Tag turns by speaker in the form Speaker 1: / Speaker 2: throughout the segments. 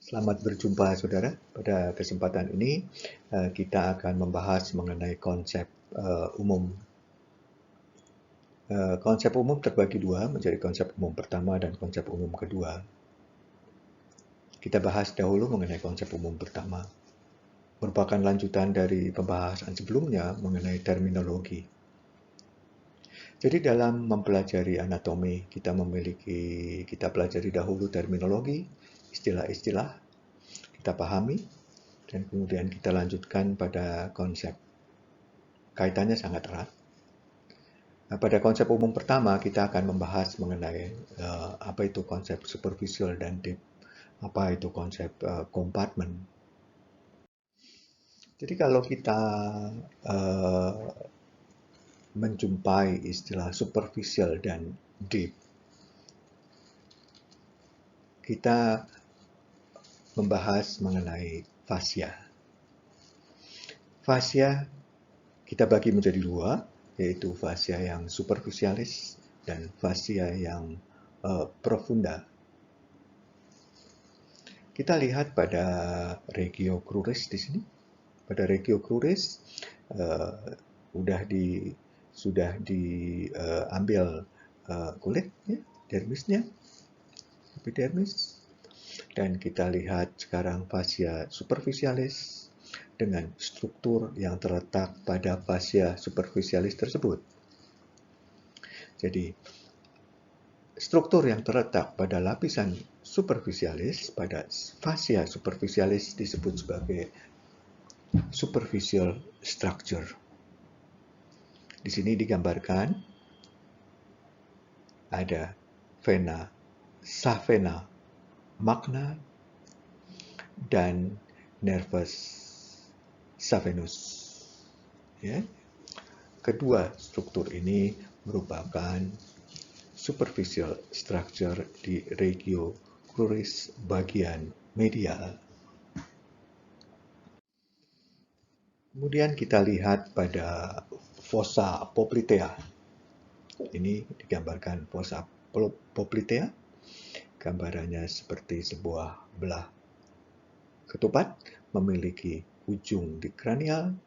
Speaker 1: Selamat berjumpa saudara. Pada kesempatan ini kita akan membahas mengenai konsep umum. Konsep umum terbagi dua menjadi konsep umum pertama dan konsep umum kedua. Kita bahas dahulu mengenai konsep umum pertama. Merupakan lanjutan dari pembahasan sebelumnya mengenai terminologi. Jadi dalam mempelajari anatomi, kita pelajari dahulu terminologi, istilah-istilah, kita pahami, dan kemudian kita lanjutkan pada konsep. Kaitannya sangat erat. Nah, pada konsep umum pertama kita akan membahas mengenai apa itu konsep superficial dan deep, apa itu konsep compartment. Jadi kalau kita uh, menjumpai istilah superficial dan deep, kita membahas mengenai fascia. Fascia kita bagi menjadi dua, yaitu fascia yang superficialis dan fascia yang profunda. Kita lihat pada regio cruris di sini. Pada regio cruris sudah diambil kulit, ya, dermisnya, epidermis, dan kita lihat sekarang fascia superficialis dengan struktur yang terletak pada fascia superficialis tersebut. Jadi struktur yang terletak pada lapisan superficialis, pada fascia superficialis disebut sebagai superficial structure. Di sini digambarkan ada vena, savena, magna, dan nervus savenus. Ya. Kedua struktur ini merupakan superficial structure di regio cruris bagian medial. Kemudian kita lihat pada fossa poplitea. Ini digambarkan fossa poplitea. Gambarannya seperti sebuah belah ketupat memiliki ujung di kranial,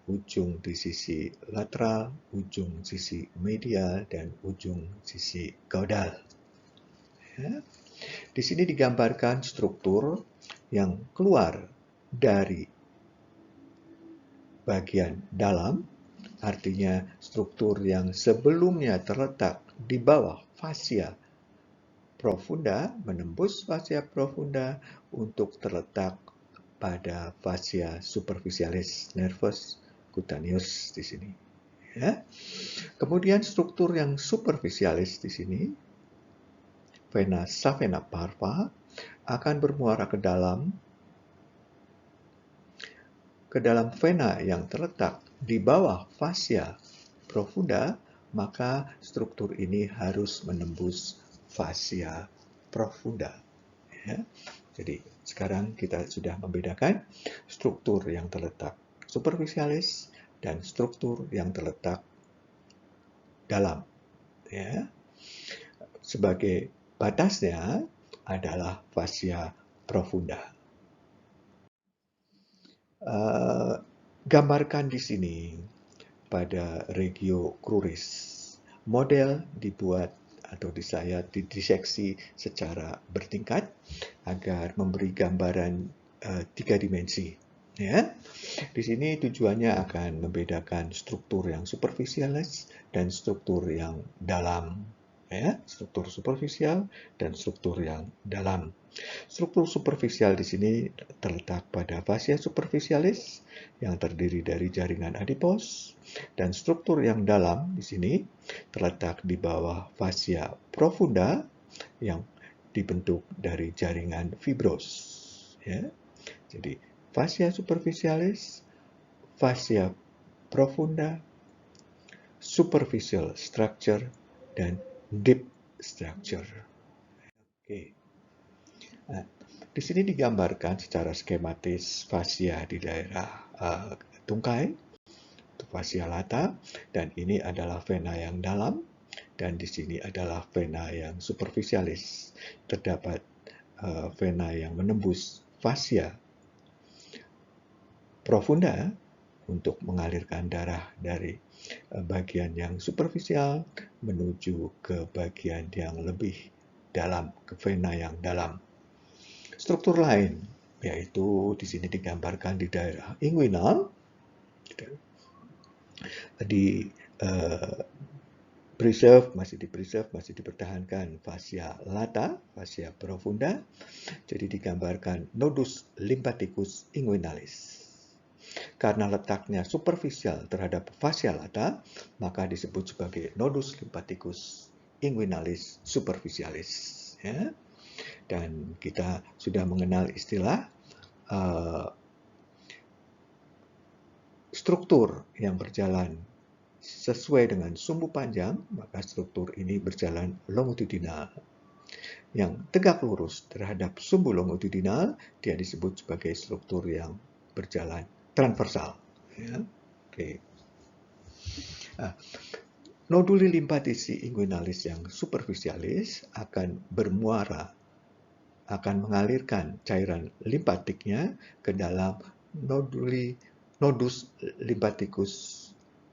Speaker 1: ujung di sisi lateral, ujung sisi medial, dan ujung sisi caudal. Ya. Di sini digambarkan struktur yang keluar dari bagian dalam, artinya struktur yang sebelumnya terletak di bawah fascia profunda, menembus fascia profunda untuk terletak pada fascia superficialis, nervus cutaneus di sini. Ya. Kemudian struktur yang superficialis di sini, vena savena parva, akan bermuara ke dalam vena yang terletak di bawah fascia profunda, maka struktur ini harus menembus fascia profunda. Ya. Jadi sekarang kita sudah membedakan struktur yang terletak superficialis dan struktur yang terletak dalam. Ya. Sebagai batasnya adalah fascia profunda. Gambarkan di sini pada regio cruris. Model dibuat atau diseksi secara bertingkat agar memberi gambaran 3 dimensi. Ya. Di sini tujuannya akan membedakan struktur yang superficialis dan struktur yang dalam. Ya, struktur superficial dan struktur yang dalam. Struktur superficial di sini terletak pada fascia superficialis yang terdiri dari jaringan adipos, dan struktur yang dalam di sini terletak di bawah fascia profunda yang dibentuk dari jaringan fibros. Ya. Jadi fascia superficialis, fascia profunda, superficial structure, dan deep structure. Oke. Nah, di sini digambarkan secara skematis fascia di daerah tungkai, fascia lata, dan ini adalah vena yang dalam, dan di sini adalah vena yang superficialis. Terdapat vena yang menembus fascia profunda untuk mengalirkan darah dari bagian yang superficial menuju ke bagian yang lebih dalam, ke vena yang dalam. Struktur lain yaitu di sini digambarkan di daerah inguinal, di masih dipertahankan fascia lata, fascia profunda. Jadi digambarkan nodus lymphaticus inguinalis. Karena letaknya superficial terhadap fascia lata, maka disebut sebagai nodus lymphaticus inguinalis superficialis. Ya. Dan kita sudah mengenal istilah struktur yang berjalan sesuai dengan sumbu panjang, maka struktur ini berjalan longitudinal. Yang tegak lurus terhadap sumbu longitudinal, dia disebut sebagai struktur yang berjalan transversal. Ya. Oke. Nah, noduli lymphaticus inguinalis yang superficialis akan bermuara, akan mengalirkan cairan limfatiknya ke dalam nodus lymphaticus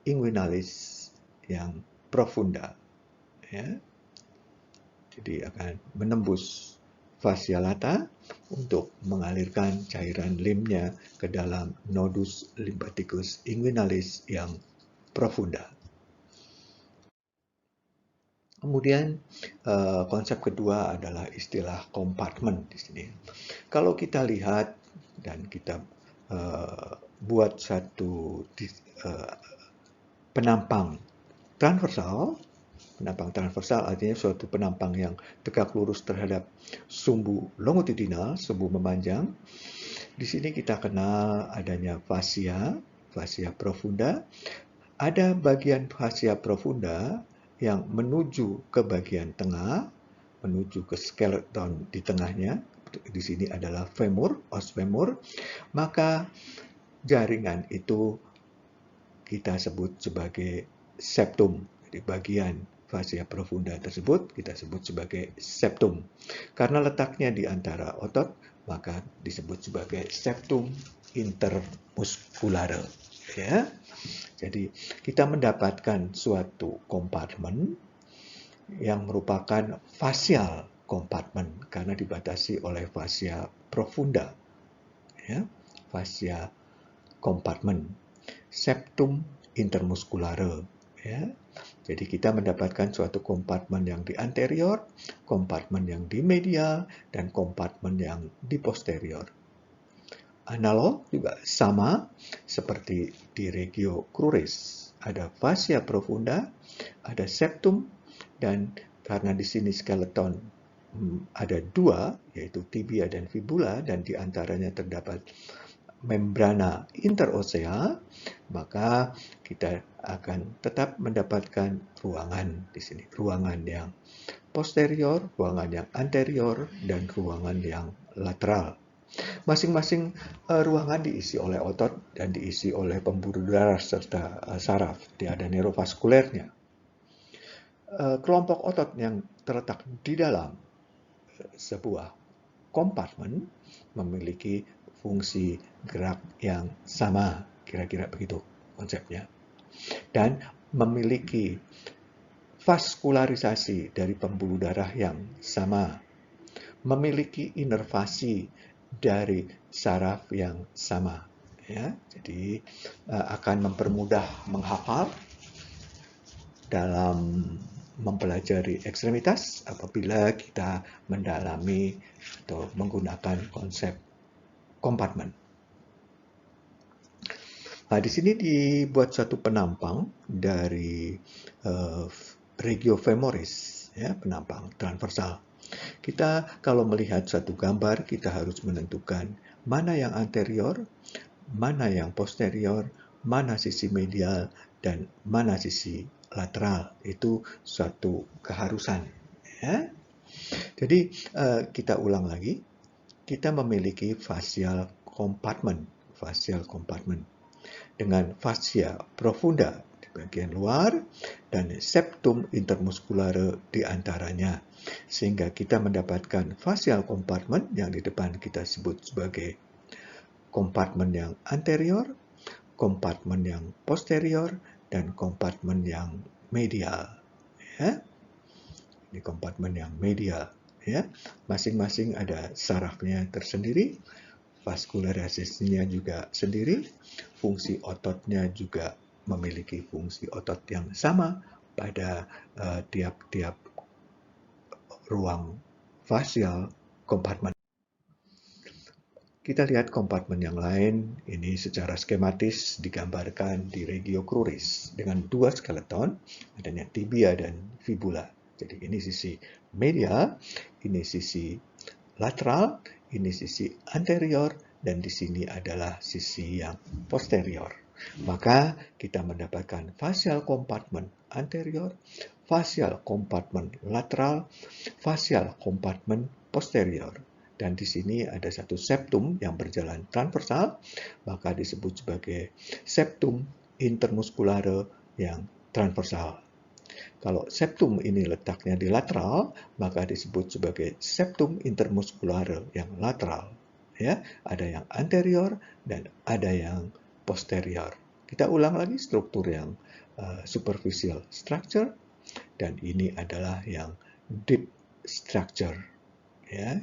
Speaker 1: inguinalis yang profunda. Ya. Jadi akan menembus fascia lata untuk mengalirkan cairan limfnya ke dalam nodus lymphaticus inguinalis yang profunda. Kemudian konsep kedua adalah istilah kompartemen di sini. Kalau kita lihat dan kita buat satu penampang transversal artinya suatu penampang yang tegak lurus terhadap sumbu longitudinal, sumbu memanjang. Di sini kita kenal adanya fascia profunda. Ada bagian fascia profunda yang menuju ke bagian tengah, menuju ke skeleton di tengahnya. Di sini adalah femur, os femur. Maka jaringan itu kita sebut sebagai septum. Jadi bagian fascia profunda tersebut kita sebut sebagai septum. Karena letaknya di antara otot, maka disebut sebagai septum intermusculare. Ya. Jadi kita mendapatkan suatu kompartemen yang merupakan fascial kompartemen karena dibatasi oleh fascia profunda. Ya. Fascia kompartemen. Septum intermusculare. Ya. Jadi kita mendapatkan suatu kompartemen yang di anterior, kompartemen yang di medial, dan kompartemen yang di posterior. Analog juga sama seperti di regio cruris. Ada fascia profunda, ada septum, dan karena di sini skeleton ada dua, yaitu tibia dan fibula, dan di antaranya terdapat membrana interosea, maka kita akan tetap mendapatkan ruangan di sini. Ruangan yang posterior, ruangan yang anterior, dan ruangan yang lateral. Masing-masing ruangan diisi oleh otot dan diisi oleh pembuluh darah serta saraf. Dia ada neurovaskulernya. Kelompok otot yang terletak di dalam sebuah kompartemen memiliki fungsi gerak yang sama, kira-kira begitu konsepnya. Dan memiliki vaskularisasi dari pembuluh darah yang sama, memiliki inervasi dari saraf yang sama. Ya, jadi akan mempermudah menghafal dalam mempelajari ekstremitas apabila kita mendalami atau menggunakan konsep kompartemen. Nah, di sini dibuat satu penampang dari regio femoris, ya, penampang transversal. Kita kalau melihat satu gambar, kita harus menentukan mana yang anterior, mana yang posterior, mana sisi medial, dan mana sisi lateral. Itu suatu keharusan. Ya. Jadi kita ulang lagi. Kita memiliki fascial compartment dengan fascia profunda bagian luar, dan septum intermuskulare di antaranya. Sehingga kita mendapatkan facial compartment yang di depan kita sebut sebagai kompartemen yang anterior, kompartemen yang posterior, dan kompartemen yang medial. Ya. Ini kompartemen yang medial. Ya. Masing-masing ada sarafnya tersendiri, vaskularisasinya juga sendiri, fungsi ototnya juga memiliki fungsi otot yang sama pada tiap-tiap ruang facial kompartemen. Kita lihat kompartemen yang lain, ini secara skematis digambarkan di regio cruris dengan dua skeleton, adanya tibia dan fibula. Jadi ini sisi medial, ini sisi lateral, ini sisi anterior, dan di sini adalah sisi yang posterior. Maka kita mendapatkan facial compartment anterior, facial compartment lateral, facial compartment posterior. Dan di sini ada satu septum yang berjalan transversal, maka disebut sebagai septum intermuskulare yang transversal. Kalau septum ini letaknya di lateral, maka disebut sebagai septum intermuskulare yang lateral. Ya, ada yang anterior dan ada yang posterior. Kita ulang lagi struktur yang superficial structure, dan ini adalah yang deep structure. Ya.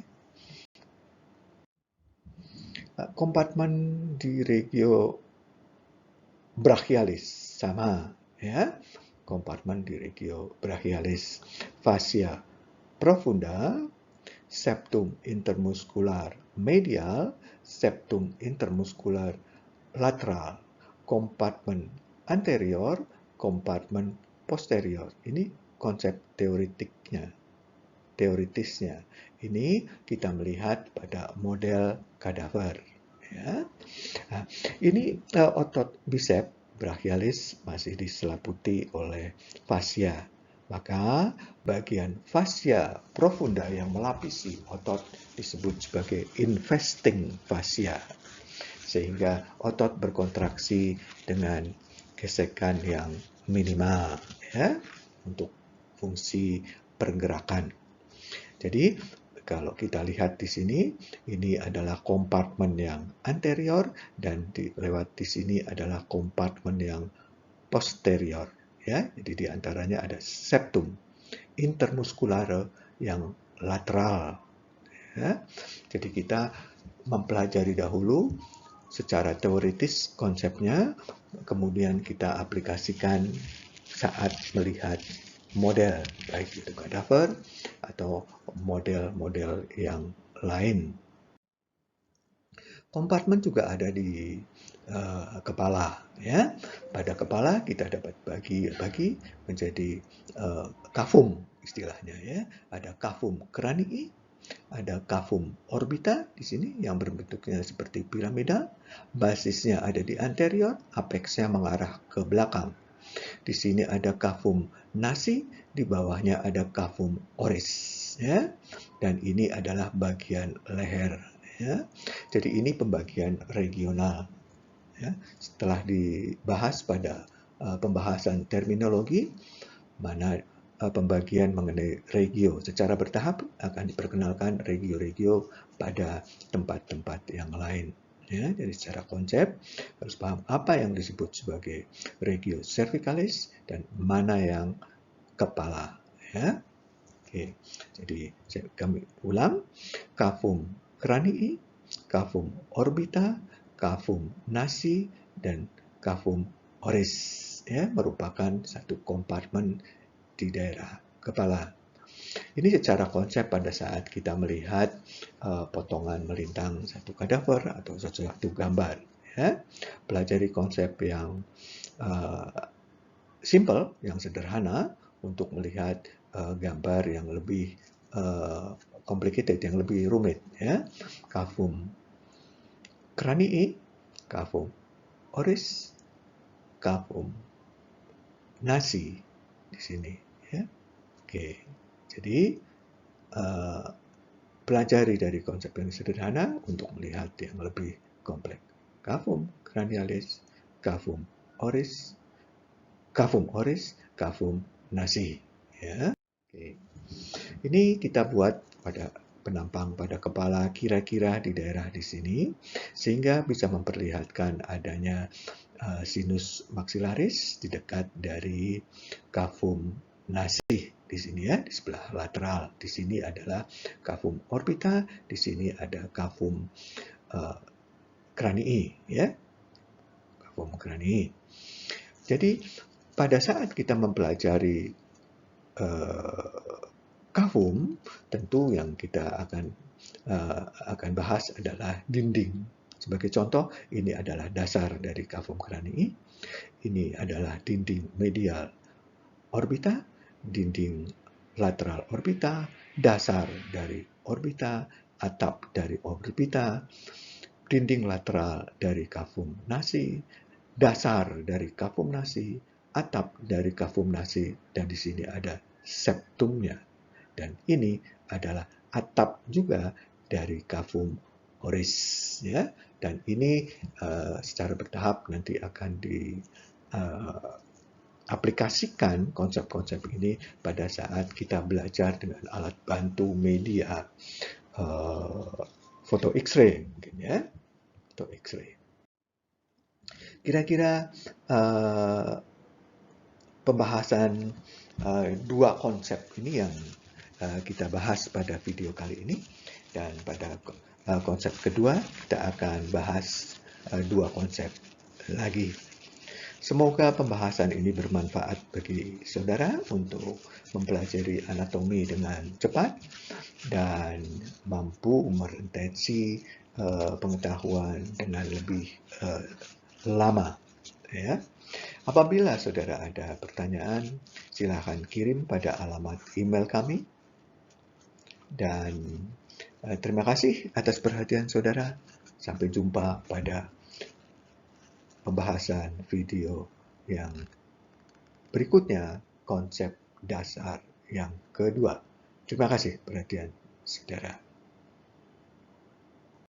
Speaker 1: Kompartemen di regio brachialis sama, ya. Kompartemen di regio brachialis, fascia profunda, septum intermuskular medial, septum intermuskular lateral, kompartemen anterior, kompartemen posterior. Ini konsep teoritisnya. Ini kita melihat pada model kadaver. Ya. Nah, ini otot bicep brachialis masih diselaputi oleh fascia. Maka bagian fascia profunda yang melapisi otot disebut sebagai investing fascia. Sehingga otot berkontraksi dengan gesekan yang minimal, ya, untuk fungsi pergerakan. Jadi kalau kita lihat di sini, ini adalah kompartemen yang anterior dan lewat di sini adalah kompartemen yang posterior. Ya, jadi di antaranya ada septum intermuskulare yang lateral. Ya, jadi kita mempelajari dahulu secara teoritis konsepnya, kemudian kita aplikasikan saat melihat model, baik itu kadaver atau model-model yang lain. Kompartemen juga ada di kepala, ya. Pada kepala kita dapat bagi menjadi kafum istilahnya, ya. Ada kafum cranii, ada kafum orbita di sini yang berbentuknya seperti piramida, basisnya ada di anterior, apexnya mengarah ke belakang. Di sini ada kafum nasi, di bawahnya ada kafum oris, ya. Dan ini adalah bagian leher, ya. Jadi ini pembagian regional, ya. Setelah dibahas pada pembahasan terminologi, mana pembagian mengenai regio secara bertahap akan diperkenalkan regio-regio pada tempat-tempat yang lain. Ya, jadi secara konsep harus paham apa yang disebut sebagai regio cervicalis dan mana yang kepala. Ya, oke. Jadi kami ulang: kafum cranii, kafum orbita, kafum nasi, dan kafum oris. Ya, merupakan satu kompartemen di daerah kepala. Ini secara konsep pada saat kita melihat potongan melintang satu kadaver atau sesuatu gambar. Ya. Pelajari konsep yang simple, yang sederhana untuk melihat gambar yang lebih complicated, yang lebih rumit. Ya. Kafum cranii, kafum oris, kafum nasi di sini. Ya. Oke, jadi pelajari dari konsep yang sederhana untuk melihat yang lebih kompleks. Kafum cranialis, kafum oris, kafum oris, kafum nasi. Ya. Oke. Ini kita buat pada penampang pada kepala kira-kira di daerah di sini, sehingga bisa memperlihatkan adanya sinus maxillaris di dekat dari kafum nasi di sini ya, di sebelah lateral. Di sini adalah kafum orbita, di sini ada kafum cranii ya, kafum cranii. Jadi pada saat kita mempelajari kafum, tentu yang kita akan bahas adalah dinding. Sebagai contoh, ini adalah dasar dari kafum cranii. Ini adalah dinding medial orbita, dinding lateral orbita, dasar dari orbita, atap dari orbita, dinding lateral dari kafum nasi, dasar dari kafum nasi, atap dari kafum nasi, dan di sini ada septumnya. Dan ini adalah atap juga dari kafum oris, ya. Dan ini secara bertahap nanti akan diaplikasikan konsep-konsep ini pada saat kita belajar dengan alat bantu media foto X-ray, mungkin ya, foto X-ray. Kira-kira pembahasan dua konsep ini yang kita bahas pada video kali ini, dan pada konsep kedua kita akan bahas dua konsep lagi. Semoga pembahasan ini bermanfaat bagi saudara untuk mempelajari anatomi dengan cepat dan mampu meretensi pengetahuan dengan lebih lama, ya. Apabila saudara ada pertanyaan, silakan kirim pada alamat email kami. Dan terima kasih atas perhatian saudara. Sampai jumpa pada pembahasan video yang berikutnya, konsep dasar yang kedua. Terima kasih perhatian saudara.